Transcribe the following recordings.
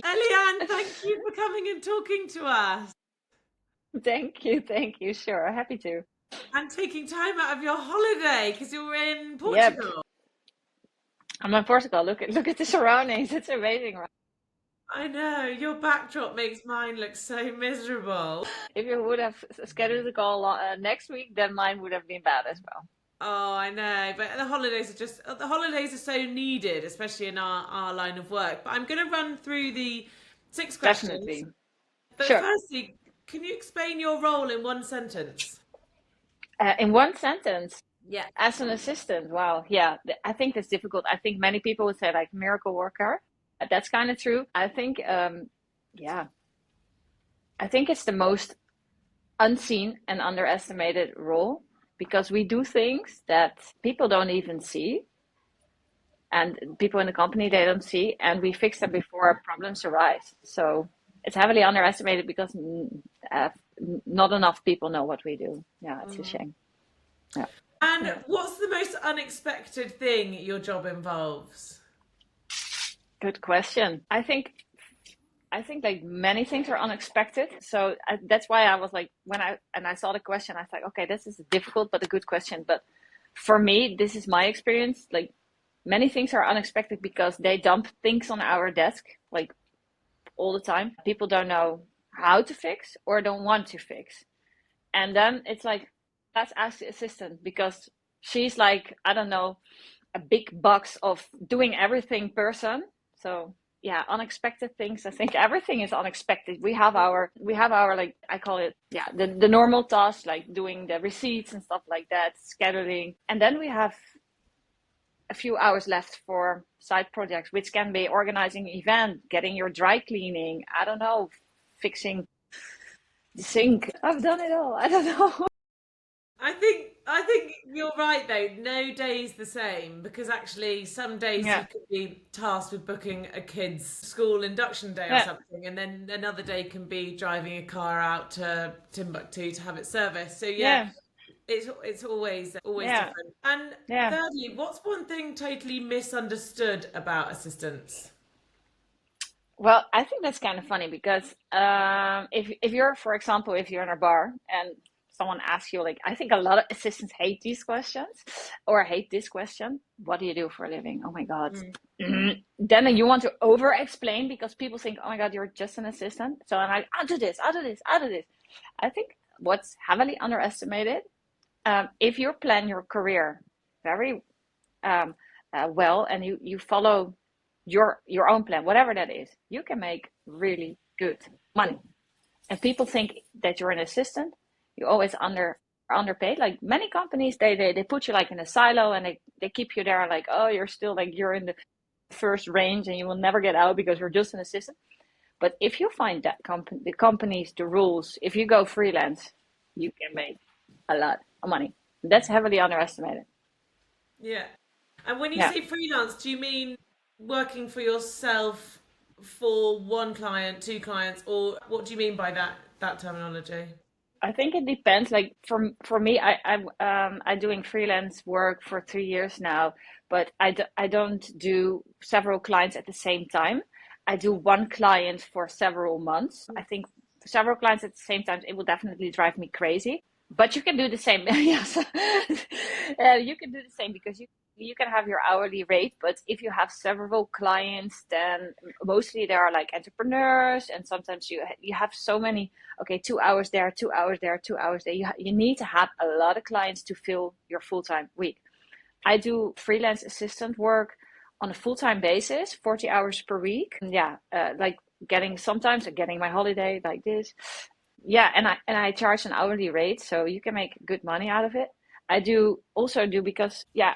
Eliane, thank you for coming and talking to us Thank you. Sure, happy to. and taking time out of your holiday because you're in Yep, Portugal. I'm in Portugal. Look at the surroundings. It's amazing, right? I know, your backdrop makes mine look so miserable. If you would have scheduled the call next week, then mine would have been bad as well. Oh, I know, but the holidays are so needed, especially in our line of work. But I'm going to run through the 6 questions. Definitely. But Sure. firstly, can you explain your role in one sentence? In one sentence, Yeah. as an assistant, wow, yeah, I think that's difficult. I think many people would say like miracle worker. That's kind of true. Yeah, I think it's the most unseen and underestimated role because we do things that people don't even see and people in the company they don't see, and we fix them before problems arise. So it's heavily underestimated because uh, not enough people know what we do. Yeah, it's a Mhm. shame. Yeah. And Yeah. what's the most unexpected thing your job involves? Good question. I think like many things are unexpected. So that's why I was like, when I saw the question, I thought, okay, this is difficult but a good question. But for me, this is my experience. Like many things are unexpected because they dump things on our desk like all the time. People don't know how to fix or don't want to fix. And then it's like, let's ask the assistant because she's like, I don't know, a big box of doing everything person. So yeah, unexpected things. I think everything is unexpected. We have our like I call it, yeah, the normal tasks like doing the receipts and stuff like that, scheduling. And then we have a few hours left for side projects, which can be organizing event, getting your dry cleaning, I don't know, fixing the sink. I've done it all. I don't know. I think you're right though. No day's the same because actually some days you Yeah. could be tasked with booking a kid's school induction day or Yeah. something, and then another day can be driving a car out to Timbuktu to have it serviced. So yeah, Yeah. it's always Yeah. different. And Yeah. thirdly, what's one thing totally misunderstood about assistants? Well, I think that's kind of funny because if you're, for example, if you're in a bar and someone asks you, like, I think a lot of assistants hate these questions or hate this question. What do you do for a living? Oh my God. Mm. Then you want to over explain because people think, oh my God, you're just an assistant. So I'm like, I'll do this, I'll do this, I'll do this. I think what's heavily underestimated, if you plan your career very um, well and you follow your own plan, whatever that is, you can make really good money. And people think that you're an assistant, you always underpaid. Like many companies, they put you like in a silo and they keep you there like, oh, you're still like you're in the first range and you will never get out because you're just an assistant. But if you find that the companies, the rules, if you go freelance, you can make a lot of money. That's heavily underestimated. Yeah. And when you Yeah. say freelance, do you mean working for yourself for one client, two clients, or what do you mean by that terminology? I think it depends. Like for me, I doing freelance work for 3 years now, but I don't do several clients at the same time. I do one client for several months. I think several clients at the same time, it will definitely drive me crazy. But you can do the same. Yes, you can do the same because you can have your hourly rate. But if you have several clients, then mostly they are like entrepreneurs, and sometimes you have so many. Okay, 2 hours there, 2 hours there, 2 hours there. You need to have a lot of clients to fill your full time week. I do freelance assistant work on a full time basis, 40 hours per week. And yeah, like getting my holiday like this. Yeah, and I charge an hourly rate, so you can make good money out of it. I do also do because yeah,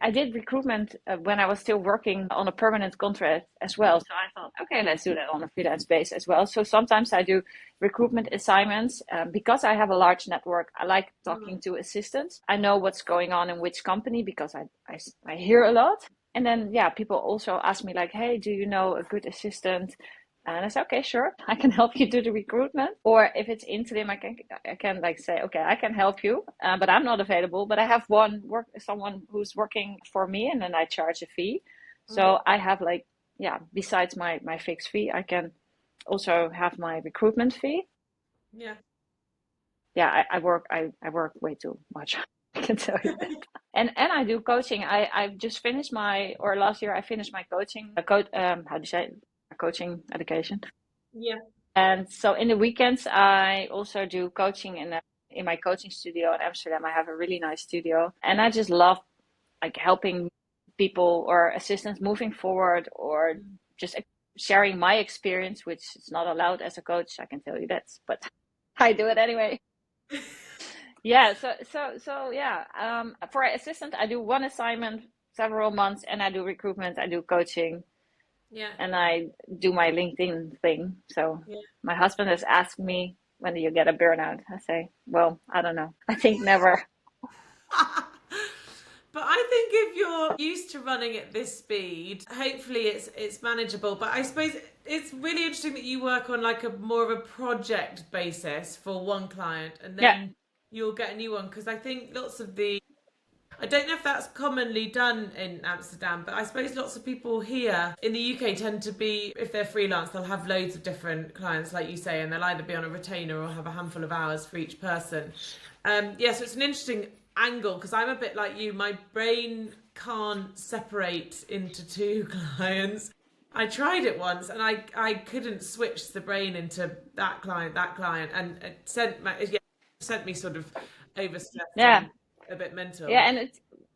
I did recruitment when I was still working on a permanent contract as well. So I thought, okay, let's do that on a freelance base as well. So sometimes I do recruitment assignments because I have a large network. I like talking to assistants. I know what's going on in which company because I hear a lot. And then yeah, people also ask me like, hey, do you know a good assistant? And I said, okay, sure, I can help you do the recruitment. Or if it's interim, I can like say, okay, I can help you, but I'm not available. But I have someone who's working for me, and then I charge a fee. Mm. So I have like, yeah, besides my fixed fee, I can also have my recruitment fee. Yeah. Yeah, I work way too much. I can tell you that. And I do coaching. I've just finished my, or last year I finished my coaching, how do you say it? Coaching education. Yeah. And so in the weekends, I also do coaching in my coaching studio in Amsterdam. I have a really nice studio, and I just love like helping people or assistants moving forward, or just sharing my experience, which is not allowed as a coach. I can tell you that, but I do it anyway. Yeah. So yeah. For assistant, I do one assignment several months, and I do recruitment. I do coaching, Yeah. and I do my LinkedIn thing. So Yeah. my husband has asked me, when do you get a burnout? I say, well, I don't know. I think never. But I think if you're used to running at this speed, hopefully it's manageable. But I suppose it's really interesting that you work on like a more of a project basis for one client, and Yeah. then you'll get a new one. Because I think lots of the, I don't know if that's commonly done in Amsterdam, but I suppose lots of people here in the UK tend to be, if they're freelance, they'll have loads of different clients, like you say, and they'll either be on a retainer or have a handful of hours for each person. Yeah, so it's an interesting angle because I'm a bit like you. My brain can't separate into two clients. I tried it once and I couldn't switch the brain into that client, and it sent me sort of overstressed Yeah. and a bit mental. Yeah. And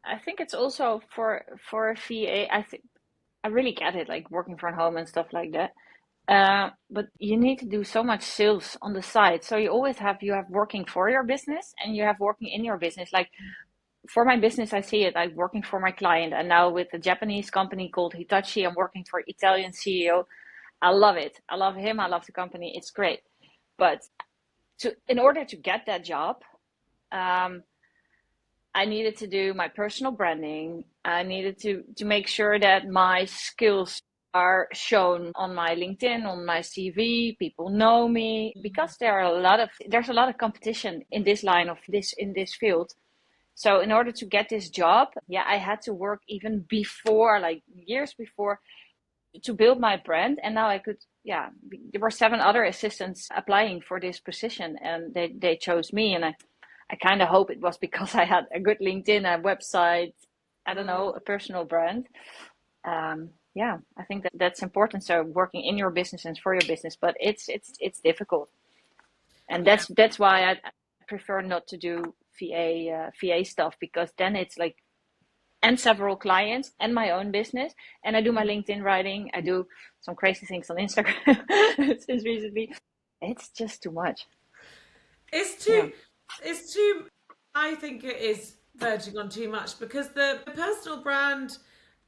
I think it's also for a VA. think I really get it, like working from home and stuff like that. But you need to do so much sales on the side. So you have working for your business and you have working in your business. Like for my business, I see it like working for my client. And now with a Japanese company called Hitachi, I'm working for Italian CEO. I love it. I love him. I love the company. It's great. But in order to get that job, um, I needed to do my personal branding. I needed to make sure that my skills are shown on my LinkedIn, on my CV. People know me because there's a lot of competition in this line of this in this field. So in order to get this job, yeah, I had to work even before, like years before, to build my brand. And now I could, yeah, there were 7 other assistants applying for this position, and they chose me. And I kind of hope it was because I had a good LinkedIn, a website, I don't know, a personal brand. Yeah, I think that's important. So working in your business and for your business, but it's difficult, and Yeah. that's why I prefer not to do VA stuff, because then it's like, and several clients and my own business, and I do my LinkedIn writing. I do some crazy things on Instagram since recently. It's just too much. It's Yeah. too, it's too, I think it is verging on too much because the personal brand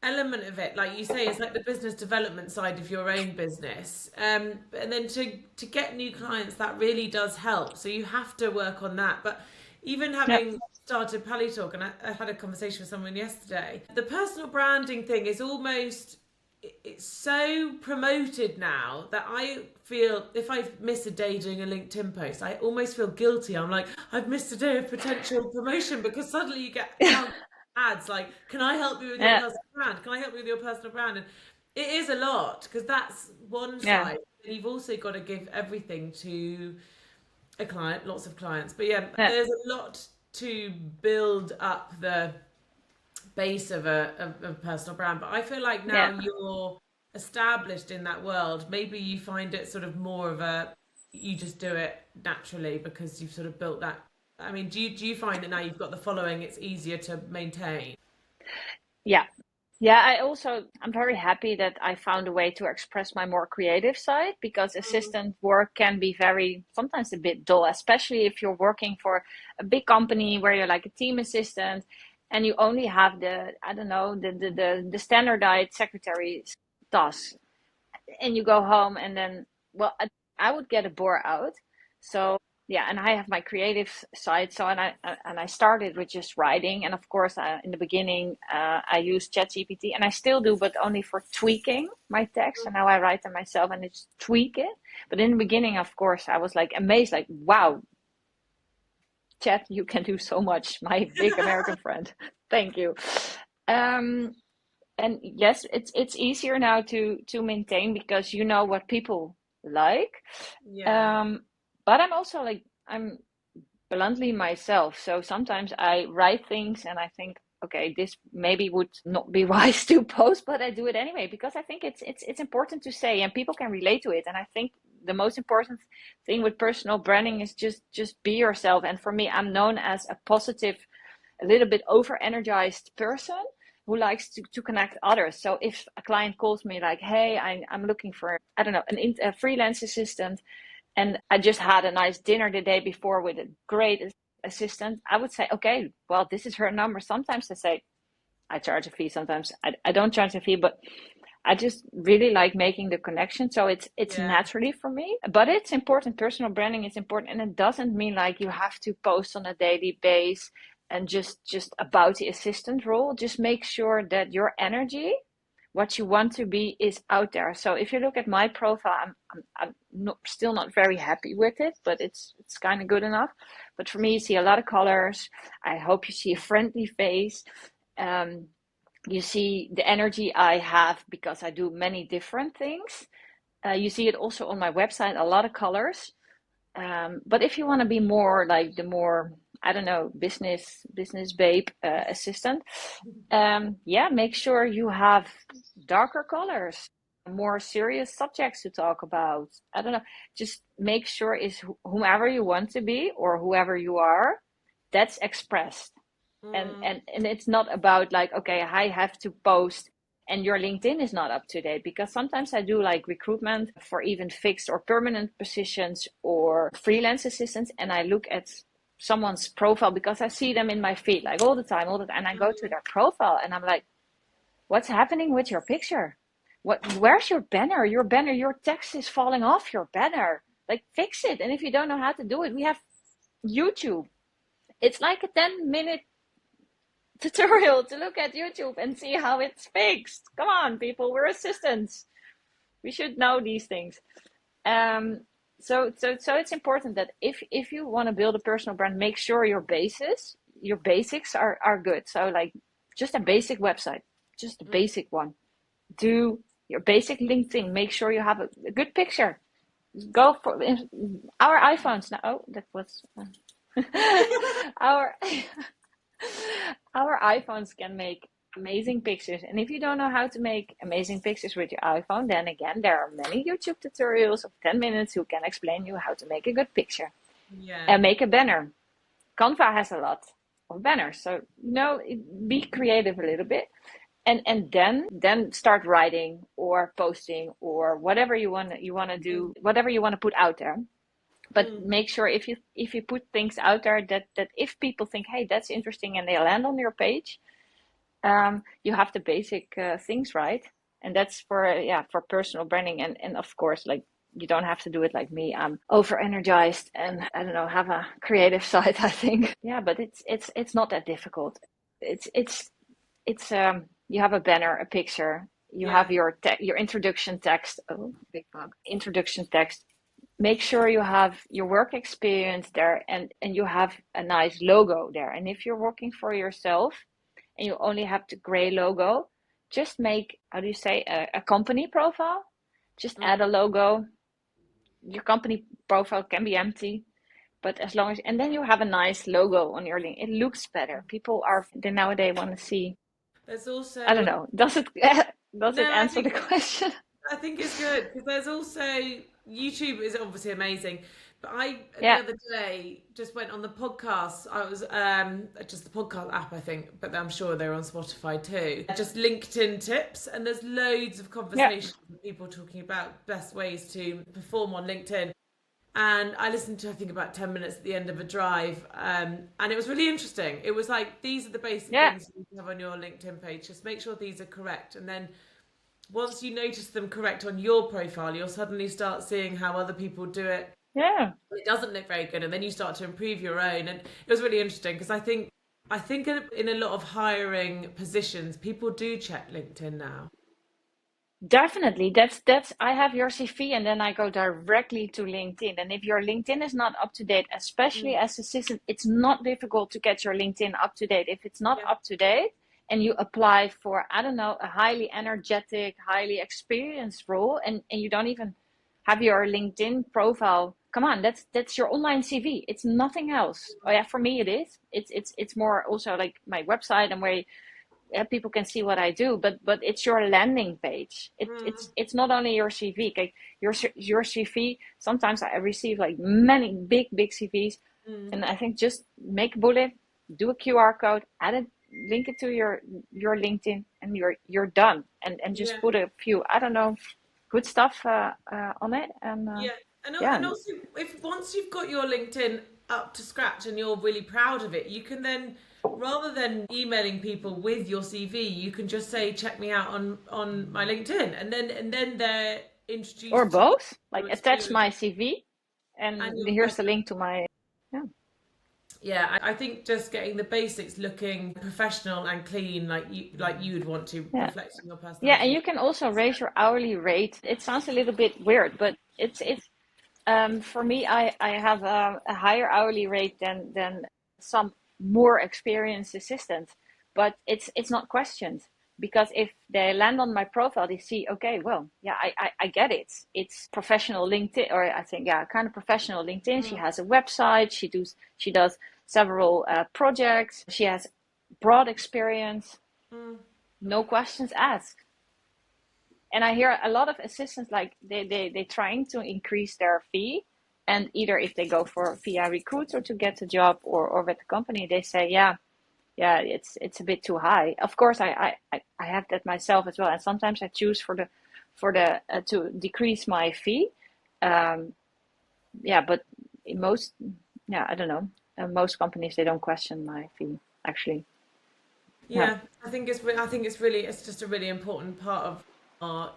element of it, like you say, is like the business development side of your own business. And then to get new clients, that really does help. So you have to work on that. But even Yeah. having started Pally Talk, and I had a conversation with someone yesterday, the personal branding thing is almost, it's so promoted now that I feel if I miss a day doing a LinkedIn post, I almost feel guilty. I'm like, I've missed a day of potential promotion because suddenly you get ads like, can I help you with your Yeah. personal brand? Can I help you with your personal brand? And it is a lot because that's one Yeah. side. And you've also got to give everything to a client, lots of clients. But yeah, Yeah. there's a lot to build up the base of a personal brand. But I feel like Yeah. now you're established in that world, maybe you find it sort of more of a, you just do it naturally because you've sort of built that. I mean, do you find that now you've got the following, it's easier to maintain? Yeah. Yeah, I'm very happy that I found a way to express my more creative side, because assistant work can be very, sometimes a bit dull, especially if you're working for a big company where you're like a team assistant and you only have I don't know, the standardized secretary tasks, and you go home and then, well, I would get a bore out. So yeah, and I have my creative side. So and I started with just writing, and of course, in the beginning, I used ChatGPT, and I still do, but only for tweaking my text. And now I write them myself and it's tweak it. But in the beginning, of course, I was like amazed, like, wow, Chat, you can do so much, my big American friend. Thank you. Um, And yes, it's easier now to maintain because you know what people like. Yeah. Um, but I'm also like I'm bluntly myself. So sometimes I write things and I think, okay, this maybe would not be wise to post, but I do it anyway because I think it's important to say and people can relate to it. And I think the most important thing with personal branding is just be yourself. And for me, I'm known as a positive, a little bit over energized person who likes to connect others. So if a client calls me like, hey, I'm looking for, I don't know, a freelance assistant, and I just had a nice dinner the day before with a great assistant, I would say, okay, well, this is her number. Sometimes I say, I charge a fee. Sometimes I don't charge a fee, but I just really like making the connection. So it's Yeah. naturally for me, but it's important. Personal branding is important. And it doesn't mean like you have to post on a daily basis and just about the assistant role. Just make sure that your energy, what you want to be, is out there. So if you look at my profile, I'm not, still not very happy with it, but it's kind of good enough. But for me, you see a lot of colors. I hope you see a friendly face. Um, you see the energy I have because I do many different things. You see it also on my website, a lot of colors. But if you want to be more like the more, I don't know, business babe assistant, yeah, make sure you have darker colors, more serious subjects to talk about. I don't know, just make sure is whomever you want to be or whoever you are, that's expressed. and Mm. and and it's not about like, okay, I have to post and your LinkedIn is not up to date, because sometimes I do like recruitment for even fixed or permanent positions or freelance assistants, and I look at someone's profile because I see them in my feed like all the time, and I go to their profile and I'm like, what's happening with your picture? Where's your banner? Your text is falling off your banner. Like, fix it. And if you don't know how to do it, we have YouTube. It's like a 10-minute tutorial to look at YouTube and see how it's fixed. Come on, people, we're assistants. We should know these things. Um, so it's important that if you want to build a personal brand, make sure your basics are good. So like just a basic website, just a basic one. Do your basic LinkedIn. Make sure you have a good picture. Go for our iPhones now. Oh, that was our our iPhones can make amazing pictures. And if you don't know how to make amazing pictures with your iPhone, then again, there are many YouTube tutorials of 10 minutes who can explain you how to make a good picture Yeah. and make a banner. Canva has a lot of banners. So, be creative a little bit. And then start writing or posting or whatever you want to do, whatever you want to put out there. But Mm. make sure if you put things out there that if people think, hey, that's interesting, and they land on your page, you have the basic things right. And that's for personal branding. And of course, like, you don't have to do it like me. I'm over energized and I don't know, have a creative side, I think. Yeah, but it's not that difficult. It's you have a banner, a picture, you have Yeah. your introduction text. Oh, big bug. Introduction text. Make sure you have your work experience there, and you have a nice logo there. And if you're working for yourself and you only have the gray logo, just make, how do you say, a company profile. Just add a Mm. logo. Your company profile can be empty, but as long as, and then you have a nice logo on your link, it looks better. People are, they nowadays want to see, There's I don't also know, does it no, I answer the think question? I think it's good because there's also YouTube is obviously amazing. But I the Yeah, other day just went on the podcast. I was just the podcast app, I think, but I'm sure they're on Spotify too. Just LinkedIn tips, and there's loads of yeah, conversations with people talking about best ways to perform on LinkedIn. And I listened to I think about 10 minutes at the end of a drive, and it was really interesting. It was like these are the basic yeah, things you have on your LinkedIn page. Just make sure these are correct, and then once you notice them correct on your profile, you'll suddenly start seeing how other people do it. yeah. It doesn't look very good, and then you start to improve your own. And it was really interesting because I think in a lot of hiring positions, people do check LinkedIn now. Definitely. That's I have your CV and then I go directly to LinkedIn. And if your LinkedIn is not up to date, especially Mm. as a assistant, it's not difficult to get your LinkedIn up to date. If it's not Yeah. up to date and you apply for, I don't know, a highly energetic, highly experienced role, and you don't even have your LinkedIn profile. Come on, that's your online CV. It's nothing else. Oh yeah, for me it is. It's more also like my website and where people can see what I do, but it's your landing page. It's not only your CV. Like your CV. Sometimes I receive like many big CVs, and I think just make a bullet, do a QR code, add it, link it to your LinkedIn, and you're done. And just Yeah. put a few, I don't know, good stuff on it, and Yeah, and yeah. also if once you've got your LinkedIn up to scratch and you're really proud of it, you can then, rather than emailing people with your CV, you can just say check me out on my LinkedIn, and then they're Or introduced to both, like your attach experience my CV, and and your here's the person. link to my, yeah. Yeah, I think just getting the basics looking professional and clean, like you would want to, Yeah. reflecting your Yeah, and personality. you can also raise your hourly rate. It sounds a little bit weird, but it's for me, I have a higher hourly rate than some more experienced assistants, but it's not questioned, because if they land on my profile, they see, okay, well, yeah, I get it. It's professional LinkedIn, or I think, yeah, kind of professional LinkedIn. She has a website. She does several projects. She has broad experience. No questions asked. And I hear a lot of assistants, like they trying to increase their fee, and either if they go for via recruiter to get a job, or with the company, they say, yeah, it's a bit too high. Of course, I have that myself as well, and sometimes I choose for the to decrease my fee. Um, yeah, but in most, yeah, I don't know. Most companies, they don't question my fee, actually. Yeah. Yeah, I think it's just a really important part of our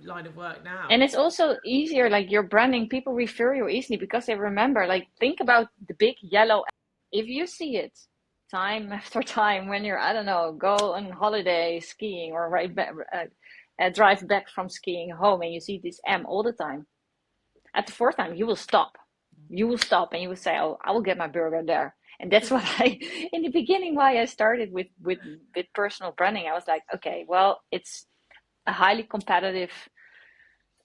line of work And now. it's also easier, like your branding, people refer you easily because they remember. Like, think about the big yellow. If you see it time after time when you're, I don't know, go on holiday skiing, or right back, drive back from skiing home, and you see this M all the time, at the fourth time, you will stop. You will stop and you will say, oh, I will get my burger there. And that's what in the beginning, why I started with personal branding. I was like, okay, well, it's a highly competitive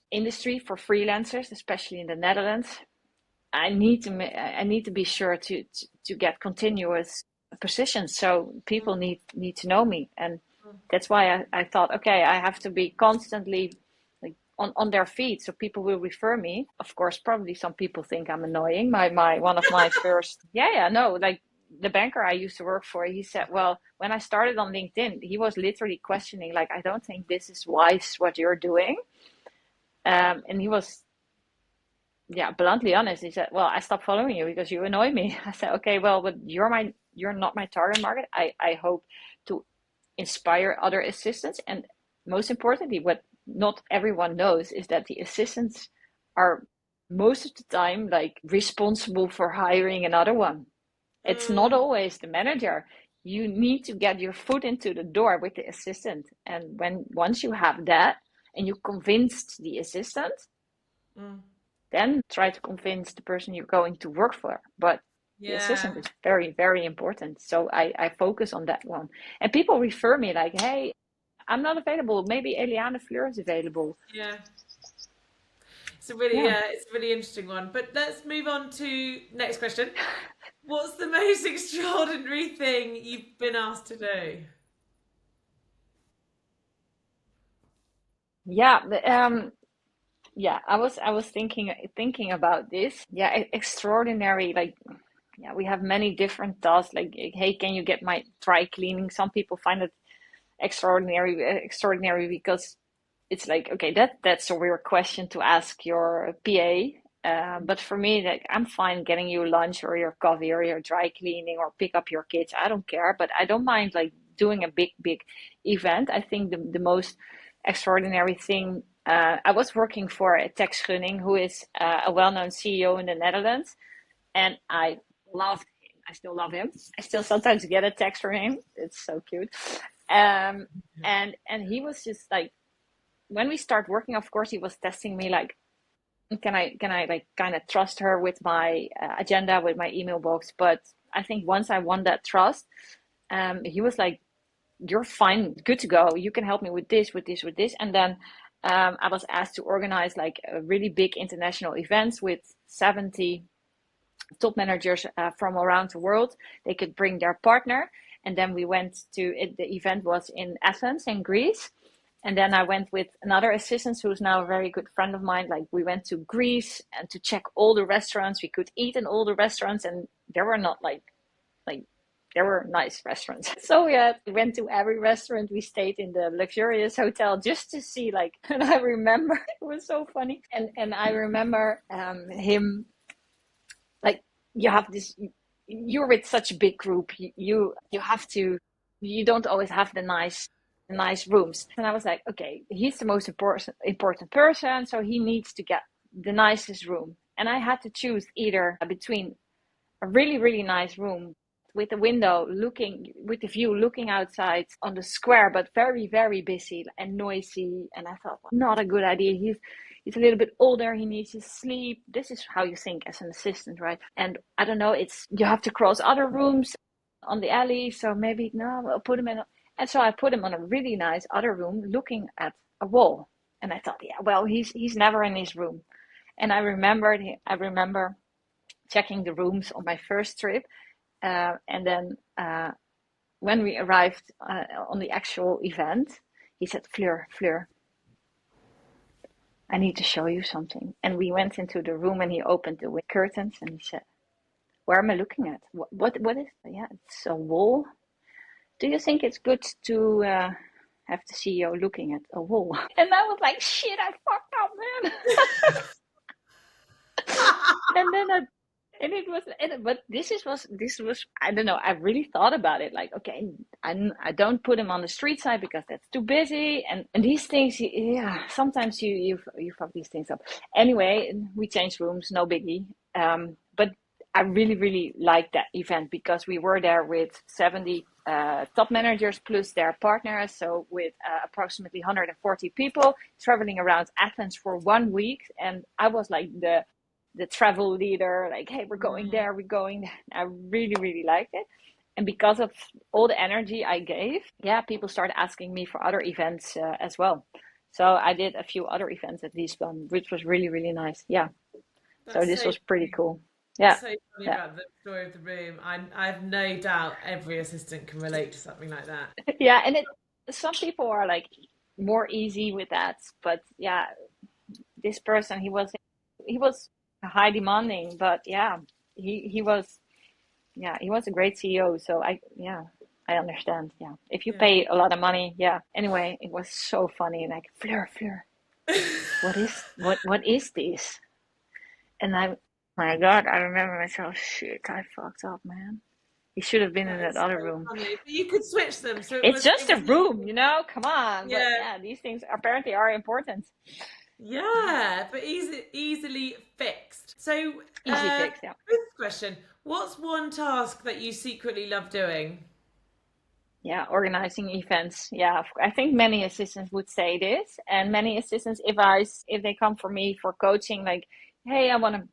industry for freelancers, especially in the Netherlands. I need to be sure to get continuous positions, so people need to know me, and that's why I thought, okay, I have to be constantly like on their feet, so people will refer me. Of course, probably some people think I'm annoying. My one of my first, yeah, no, like the banker I used to work for, he said, well, when I started on LinkedIn, he was literally questioning, like, I don't think this is wise what you're doing. And he was, yeah, bluntly honest. He said, well, I stopped following you because you annoy me. I said, okay, well, but you're not my target market. I hope to inspire other assistants. And most importantly, what not everyone knows is that the assistants are most of the time like responsible for hiring another one. It's not Mm, always the manager. You need to get your foot into the door with the assistant. And once you have that and you convinced the assistant, mm. then try to convince the person you're going to work for. But the Yeah, assistant is very, very important. So I focus on that one. And people refer me like, hey, I'm not available. Maybe Eliane Fleur is available. yeah. Yeah. It's a really interesting one. But let's move on to next question. What's the most extraordinary thing you've been asked to do? Yeah. Yeah, I was thinking about this. Yeah, extraordinary. Like, yeah, we have many different tasks. Like, hey, can you get my dry cleaning? Some people find it extraordinary because it's like, okay, that's a weird question to ask your PA. But for me, like, I'm fine getting you lunch or your coffee or your dry cleaning or pick up your kids. I don't care, but I don't mind like doing a big event. I think the most extraordinary thing. I was working for a Tex Gunning, who is a well-known CEO in the Netherlands, and I loved him. I still love him. I still sometimes get a text from him. It's so cute. Um, and he was just like, when we start working, of course, he was testing me like, can I like kind of trust her with my agenda, with my email box. But I think once I won that trust, he was like, you're fine, good to go. You can help me with this, with this, with this. And then I was asked to organize like a really big international events with 70 top managers from around the world. They could bring their partner. And then we went to it. The event was in Athens in Greece. And then I went with another assistant who's now a very good friend of mine. Like we went to Greece and to check all the restaurants. We could eat in all the restaurants, and there were not like there were nice restaurants. So yeah, we went to every restaurant. We stayed in the luxurious hotel just to see like. And I remember it was so funny. And I remember him like you have this. You're with such a big group. You have to. You don't always have the nice rooms. And I was like, okay, he's the most important person, so he needs to get the nicest room. And I had to choose either between a really, really nice room with a window with the view looking outside on the square, but very, very busy and noisy. And I thought, well, not a good idea. He's a little bit older. He needs to sleep. This is how you think as an assistant, right? And I don't know, you have to cross other rooms on the alley. So maybe, no, I'll put him in. And so I put him on a really nice other room looking at a wall. And I thought, yeah, well, he's never in his room. And I remember checking the rooms on my first trip. And then when we arrived on the actual event, he said, Fleur, I need to show you something. And we went into the room and he opened the curtains and he said, where am I looking at? What is it? Yeah, it's a wall. Do you think it's good to have the CEO looking at a wall? And I was like, shit, I fucked up, man. And then but this was, I don't know, I really thought about it. Like, okay, I don't put him on the street side because that's too busy. And these things, yeah, sometimes you fuck these things up. Anyway, we changed rooms, no biggie. But I really, really liked that event because we were there with 70 top managers plus their partners. So with approximately 140 people traveling around Athens for 1 week. And I was like the travel leader, like, hey, we're going there, we're going there. I really, really liked it. And because of all the energy I gave, yeah, people started asking me for other events as well. So I did a few other events at least one, which was really, really nice. Yeah. So this was pretty cool. Yeah. So funny about the story of the room. I've no doubt every assistant can relate to something like that. Yeah, and some people are like more easy with that, but yeah, this person he was high demanding, but yeah, he was a great CEO. So I understand. Yeah, if you pay a lot of money, yeah. Anyway, it was so funny. Like Fleur, what is this? And my God, I remember myself. Shit, I fucked up, man. He should have been in that other room. Funny. But you could switch them. So it's just a room, come on. Yeah. But yeah, these things apparently are important. Yeah, but easily fixed. So easy fix, yeah. This question: what's one task that you secretly love doing? Yeah, organizing events. Yeah, I think many assistants would say this, and many assistants, if they come for me for coaching, like, hey, I want to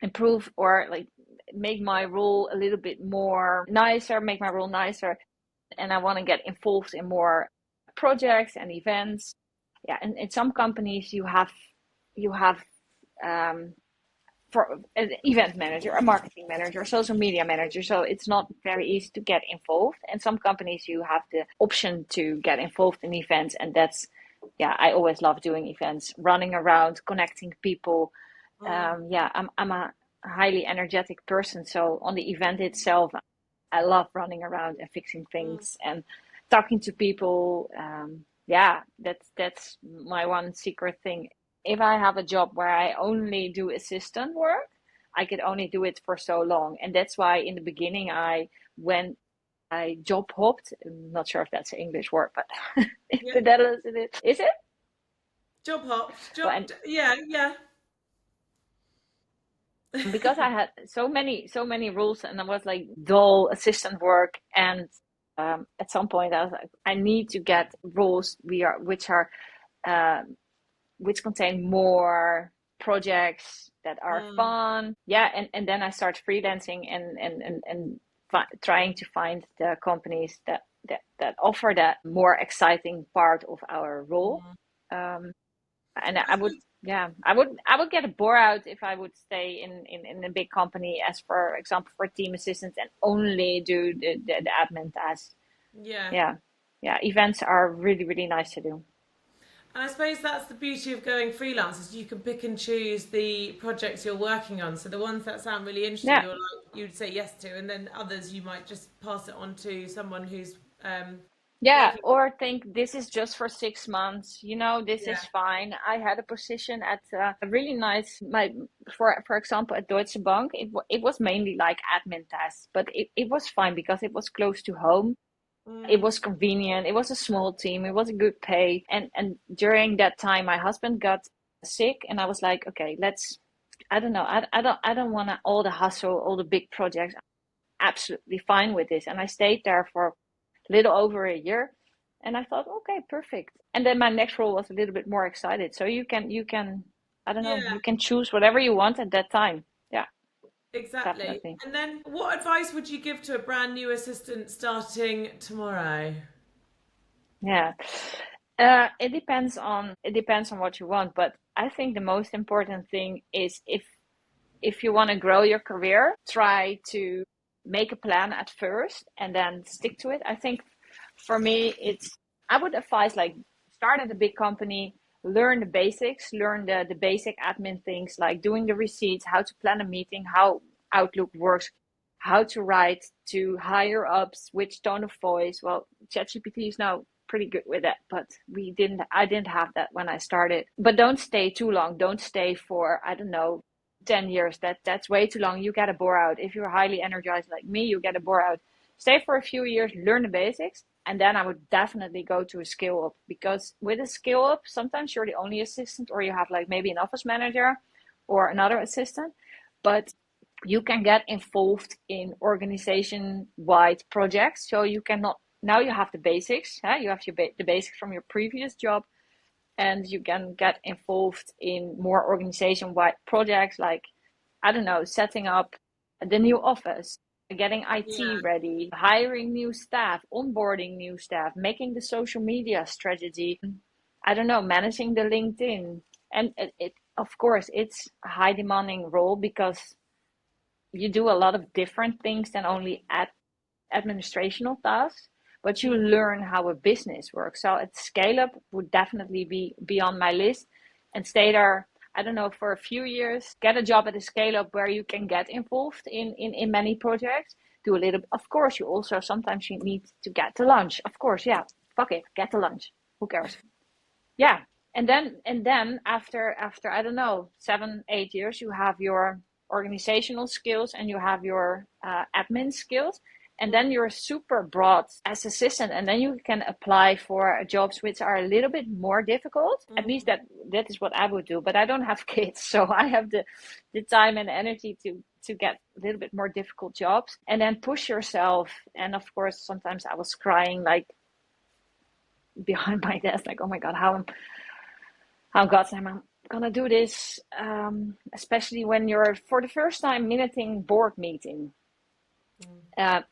improve or like make my role a little bit more nicer, make my role nicer, and I want to get involved in more projects and events. Yeah, and in some companies you have for an event manager, a marketing manager, a social media manager. So it's not very easy to get involved. And some companies you have the option to get involved in events, and that's I always love doing events, running around, connecting people. I'm a highly energetic person, so on the event itself, I love running around and fixing things and talking to people. That's my one secret thing. If I have a job where I only do assistant work, I could only do it for so long. And that's why in the beginning I job hopped. I'm not sure if that's an English word, but is it? Job hopped. Yeah. Because I had so many rules, and I was like dull assistant work, and at some point I was like, I need to get roles which contain more projects that are fun. Yeah, and then I start freelancing and trying to find the companies that that offer that more exciting part of our role. Um, and I I would, suppose, yeah, I would get a bore out if I would stay in a big company as, for example, for team assistants and only do the admin tasks. yeah. Yeah, yeah, events are really really nice to do. And I suppose that's the beauty of going freelance is you can pick and choose the projects you're working on. So the ones that sound really interesting, Yeah, you're like you'd say yes to, and then others you might just pass it on to someone who's yeah, working. or think this is just for 6 months. This Yeah. is fine. I had a position at a really nice, for example, at Deutsche Bank. It was mainly like admin tasks, but it was fine because it was close to home. It Mm, was convenient. It was a small team. It was a good pay. And during that time, my husband got sick, and I was like, okay, let's. I don't know. I don't want all the hustle, all the big projects. Absolutely fine with this. And I stayed there for a little over a year, and I thought, okay, perfect. And then my next role was a little bit more excited. So you can, I don't know, yeah, you can choose whatever you want at that time. Yeah, exactly. definitely. And then what advice would you give to a brand new assistant starting tomorrow? Yeah. It depends on what you want, but I think the most important thing is if you want to grow your career, try to make a plan at first and then stick to it. I think for me, I would advise like start at a big company, learn the basics, learn the basic admin things like doing the receipts, how to plan a meeting, how Outlook works, how to write to higher ups, which tone of voice. Well, ChatGPT is now pretty good with that, but I didn't have that when I started. But don't stay too long. Don't stay for, I don't know, 10 years. That's way too long. You get a bore out. If you're highly energized like me, you get a bore out. Stay for a few years, learn the basics, and then I would definitely go to a scale up, because with a scale up, sometimes you're the only assistant, or you have like maybe an office manager or another assistant, but you can get involved in organization wide projects. So you cannot, now you have the basics, huh? You have the basics from your previous job, and you can get involved in more organization wide projects like, I don't know, setting up the new office, getting IT Yeah. ready, hiring new staff, onboarding new staff, making the social media strategy, I don't know, managing the LinkedIn. And of course, it's a high demanding role because you do a lot of different things than only administrational tasks, but you Mm, learn how a business works. So at scale up would definitely be on my list, and stay there. I don't know, for a few years, get a job at a scale up where you can get involved in many projects. Do a little. Of course, you also sometimes you need to get to lunch. Of course, yeah. Fuck it, get to lunch. Who cares? Yeah. And then after I don't know 7 8 years, you have your organizational skills and you have your admin skills, and mm, then you're super broad as assistant, and then you can apply for jobs which are a little bit more difficult. At least mm. that is what I would do, but I don't have kids, so I have the time and energy to get a little bit more difficult jobs and then push yourself. And of course, sometimes I was crying like behind my desk, like, oh my god, how God I'm gonna do this, especially when you're for the first time minuting board meeting.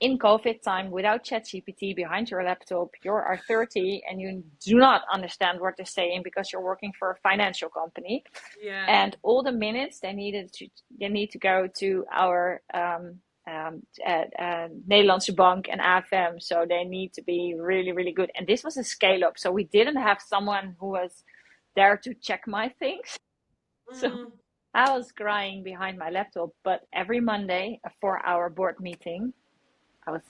In COVID time, without ChatGPT behind your laptop, you are 30 and you do not understand what they're saying because you're working for a financial company. Yeah. And all the minutes they need to go to our Nederlandse Bank and AFM, so they need to be really really good. And this was a scale up, so we didn't have someone who was there to check my things. So Mm. I was crying behind my laptop, but every Monday, a 4 hour board meeting, I was,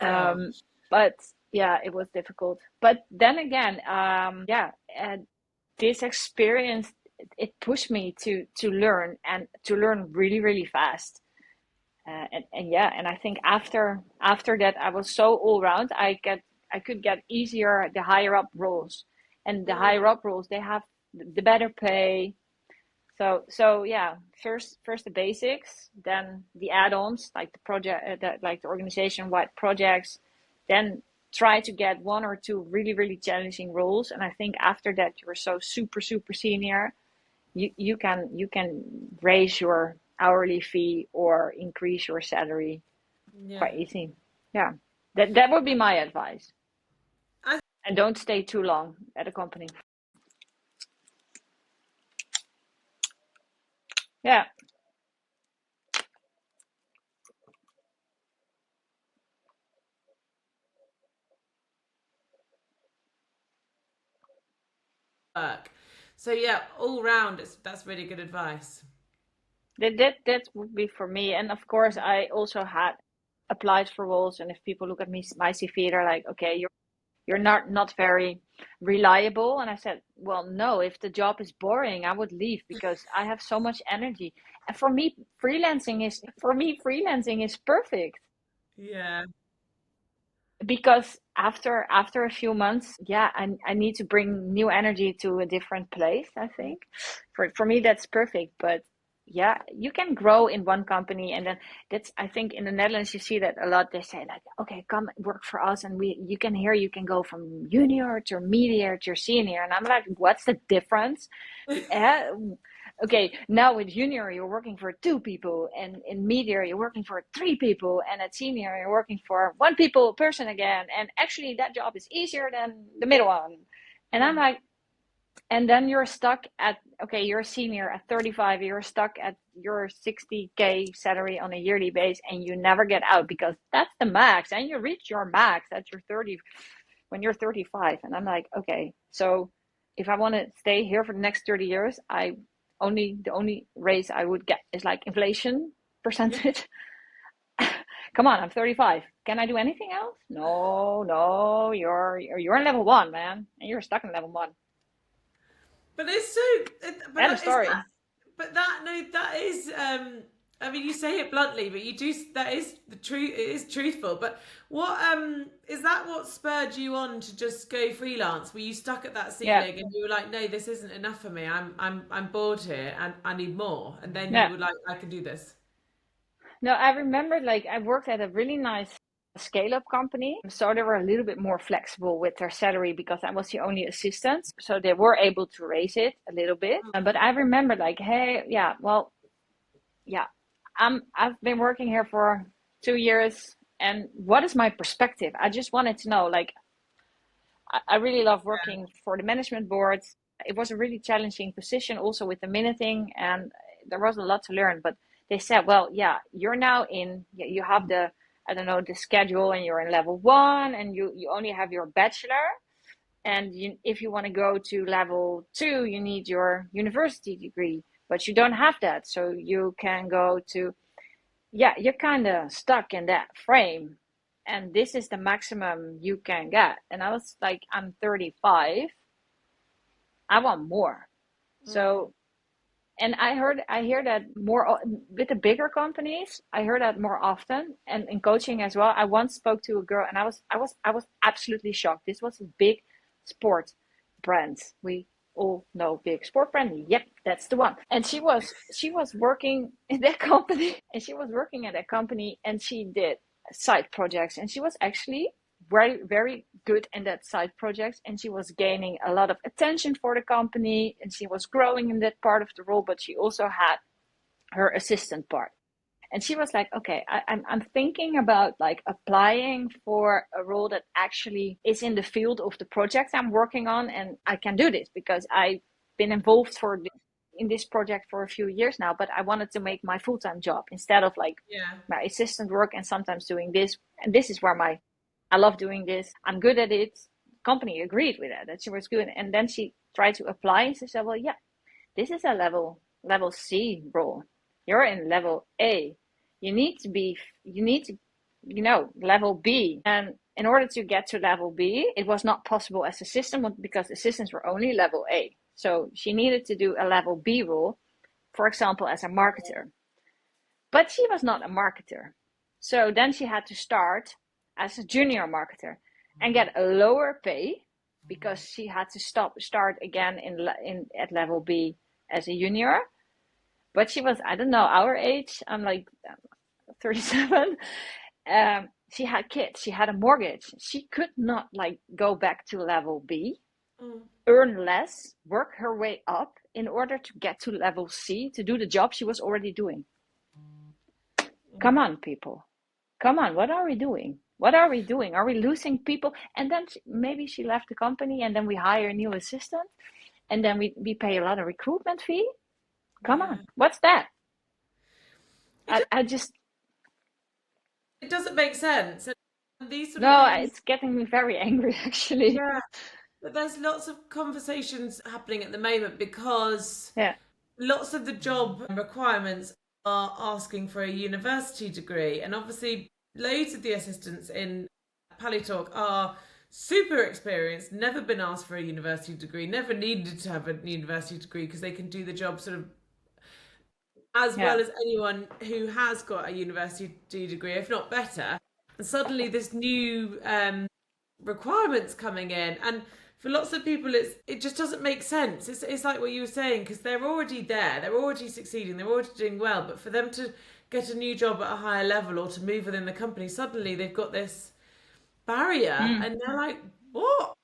Oh. um, but yeah, it was difficult. But then again, yeah, this experience, it pushed me to learn, and to learn really, really fast. And yeah, and I think after that, I was so all round. I could get easier the higher up roles, and the higher Mm. up roles, they have the better pay. So yeah, first the basics, then the add-ons like the project, like the organization-wide projects, then try to get one or two really really challenging roles, and I think after that you're so super super senior, you can raise your hourly fee or increase your salary Yeah. quite easy. Yeah. That would be my advice. I And don't stay too long at a company. Yeah. work. So yeah, all round, that's really good advice. That would be for me. And of course, I also had applied for roles. And if people look at me, my CV, they're like, okay, you're not very reliable. And I said, well, no, if the job is boring, I would leave because I have so much energy. And for me, freelancing is perfect Yeah. because after a few months, yeah, I need to bring new energy to a different place, I think. For me, that's perfect. But yeah, you can grow in one company, and then that's, I think in the Netherlands you see that a lot. They say like, okay, come work for us, and you can go from junior to media to senior. And I'm like, what's the difference? Yeah. Okay, now with junior you're working for two people, and in media you're working for three people, and at senior you're working for one person again. And actually that job is easier than the middle one. And I'm Mm. like, and then you're stuck at, okay, you're a senior at 35, you're stuck at your 60K salary on a yearly base, and you never get out because that's the max, and you reach your max at your 30 when you're 35. And I'm like, okay, so if I want to stay here for the next 30 years, the only raise I would get is like inflation Yeah. percentage. Come on, I'm 35. Can I do anything else? No, no, you're in level one, man, and you're stuck in level one. But it's so, but End of that is that, story. but that no, that is. I mean, you say it bluntly, but you do. That is the truth. It is truthful. But what is that? What spurred you on to just go freelance? Were you stuck at that Yeah, ceiling and you were like, no, this isn't enough for me. I'm bored here and I need more. And then you yeah. were like, I can do this. No, I remember like I worked at a really nice scale up company. So they were a little bit more flexible with their salary because I was the only assistant. So they were able to raise it a little bit. But I remember like, hey, yeah, well, yeah, I've been working here for 2 years, and what is my perspective? I just wanted to know, like, I really love working for the management board. It was a really challenging position also with the minuting, and there was a lot to learn. But they said, well, yeah, you're now you have the, I don't know, the schedule, and you're in level one, and you only have your bachelor. And if you want to go to level two, you need your university degree, but you don't have that. So you can go to, yeah, you're kind of stuck in that frame. And this is the maximum you can get. And I was like, I'm 35. I want more. Mm. So, and I hear that more with the bigger companies. I hear that more often, and in coaching as well. I once spoke to a girl, and I was absolutely shocked. This was a big sport brand. We all know big sport brand. Yep, that's the one. And she was working in that company, and she was working at that company, and she did side projects, and she was actually very very good in that side project, and she was gaining a lot of attention for the company, and she was growing in that part of the role. But she also had her assistant part, and she was like, okay, I'm thinking about like applying for a role that actually is in the field of the project I'm working on, and I can do this because I've been involved in this project for a few years now. But I wanted to make my full-time job instead of like Yeah. my assistant work and sometimes doing this. And this is where I love doing this, I'm good at it. Company agreed with that she was good. And then she tried to apply, and she said, well, yeah, this is a level C role. You're in level A. You need to be, you need to, level B. And in order to get to level B, it was not possible as assistant because assistants were only level A. So she needed to do a level B role, for example, as a marketer. But she was not a marketer. So then she had to start as a junior marketer and get a lower pay because she had to start again in at level B as a junior. But she was, I don't know, our age. I'm like 37. She had kids. She had a mortgage. She could not like go back to level B, Mm. earn less, work her way up in order to get to level C to do the job she was already doing. Come Mm. on, people. Come on, what are we doing? What are we doing? Are we losing people? And then maybe she left the company, and then we hire a new assistant, and then we pay a lot of recruitment fee. Come Yeah. on, what's that? It just, I just it doesn't make sense. And these sort of no, things, it's getting me very angry actually. yeah. But there's lots of conversations happening at the moment because Yeah, lots of the job requirements are asking for a university degree. And obviously, loads of the assistants in Palitalk are super experienced, never been asked for a university degree, never needed to have a university degree because they can do the job sort of as yeah, well as anyone who has got a university degree, if not better. And suddenly, this new requirements coming in, and for lots of people, it just doesn't make sense. It's like what you were saying because they're already there, they're already succeeding, they're already doing well, but for them to get a new job at a higher level or to move within the company, suddenly they've got this barrier, mm, and they're like, what?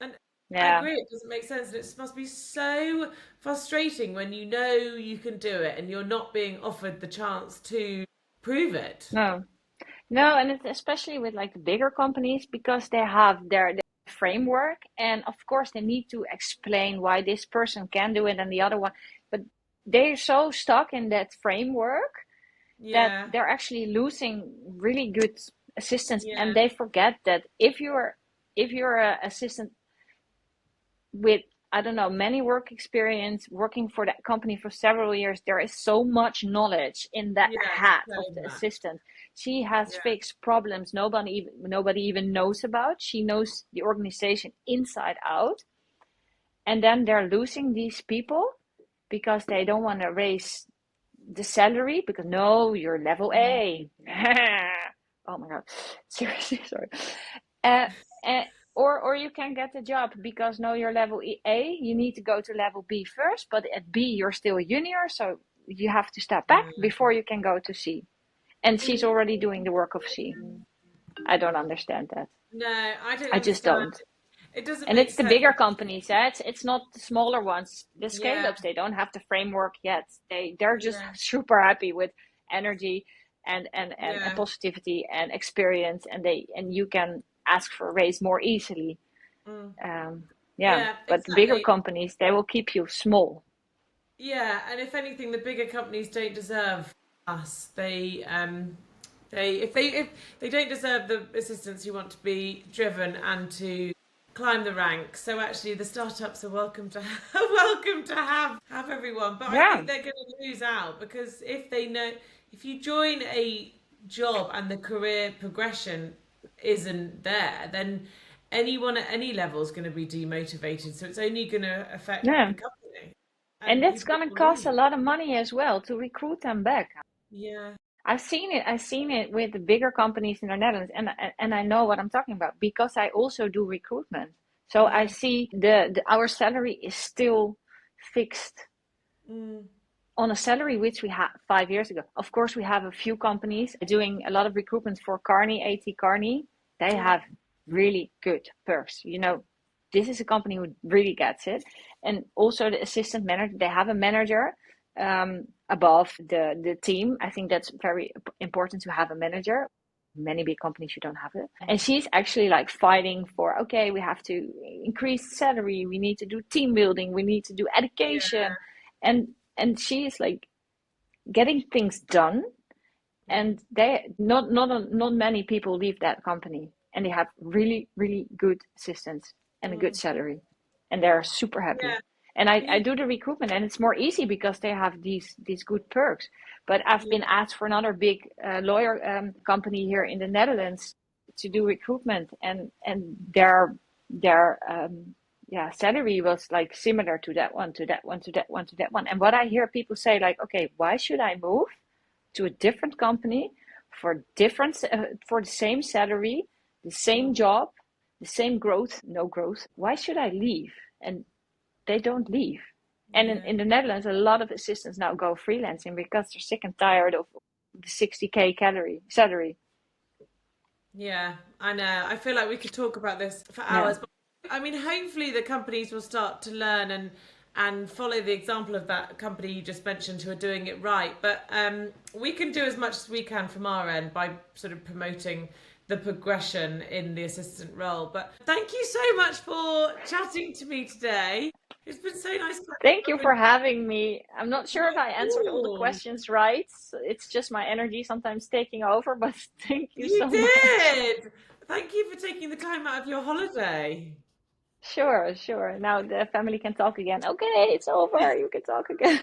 And I yeah. agree, it doesn't make sense, and it must be so frustrating when you know you can do it and you're not being offered the chance to prove it. No, no, and it's especially with like the bigger companies because they have their framework, and of course they need to explain why this person can do it and the other one, but they're so stuck in that framework that Yeah, they're actually losing really good assistants, and yeah, they forget that if you're a assistant with, I don't know, many work experience working for that company for several years, there is so much knowledge in that yeah, hat so of the much. assistant. She has Yeah. fixed problems nobody even knows about. She knows the organization inside out. And then they're losing these people because they don't want to raise the salary because no, you're level A. Oh my god, seriously, sorry. Uh, uh, or you can get the job because no, you're level A. You need to go to level B first, but at B you're still a junior, so you have to step back Yeah. before you can go to C. And she's Mm, already doing the work of C. I don't understand that. no, I don't I just understand. don't. It doesn't And make it's the sense. bigger companies, eh? It's not the smaller ones. The scale Yeah, ups, they don't have the framework yet. They're just yeah, super happy with energy and yeah, positivity and experience, and you can ask for a raise more easily. mm, Um, yeah, yeah, but the bigger exactly. companies, they will keep you small. Yeah, and if anything, the bigger companies don't deserve us. If they don't deserve the assistants who want to be driven and to climb the ranks. So actually, the startups are welcome to welcome to have everyone. But I Yeah, think they're going to lose out because if they know if you join a job and the career progression isn't there, then anyone at any level is going to be demotivated. So it's only going to affect yeah. the company, And and that's people gonna will cost a leave. lot of money as well to recruit them back. Yeah, I've seen it. I've seen it with the bigger companies in the Netherlands, and I know what I'm talking about because I also do recruitment. So I yeah, see the our salary is still fixed mm, on a salary which we had 5 years ago. Of course, we have a few companies doing a lot of recruitment for Carney, AT Carney. They yeah, have really good perks. This is a company who really gets it. And also the assistant manager, they have a manager above the team. I think that's very important to have a manager. Many big companies, you don't have it. And mm, she's actually like fighting for, okay, we have to increase salary. We need to do team building. We need to do yeah, education. And she is like getting things done, mm, and they not many people leave that company, and they have really really good assistants and a good mm, salary, and they're super happy. yeah. And I You, do the recruitment, and it's more easy because they have these good perks. But I've yeah, been asked for another big lawyer company here in the Netherlands to do recruitment, and their yeah, salary was like similar to that one, to that one, to that one, to that one. And what I hear people say, like, okay, why should I move to a different company for different for the same salary, the same mm, job, the same growth, no growth? Why should I leave? And they don't leave. And yeah, in the Netherlands, a lot of assistants now go freelancing because they're sick and tired of the 60K salary. yeah. I know. I feel like we could talk about this for Yeah, hours, but I mean, hopefully the companies will start to learn and follow the example of that company you just mentioned who are doing it right. But we can do as much as we can from our end by sort of promoting the progression in the assistant role. But thank you so much for chatting to me today. It's been so nice catching Thank up you with for having me. I'm not sure if I answered all the you. questions right. It's just my energy sometimes taking over, but thank you You so much. did. Thank you for taking the time out of your holiday. Sure, sure. Now the family can talk again. Okay, it's over. You can talk again.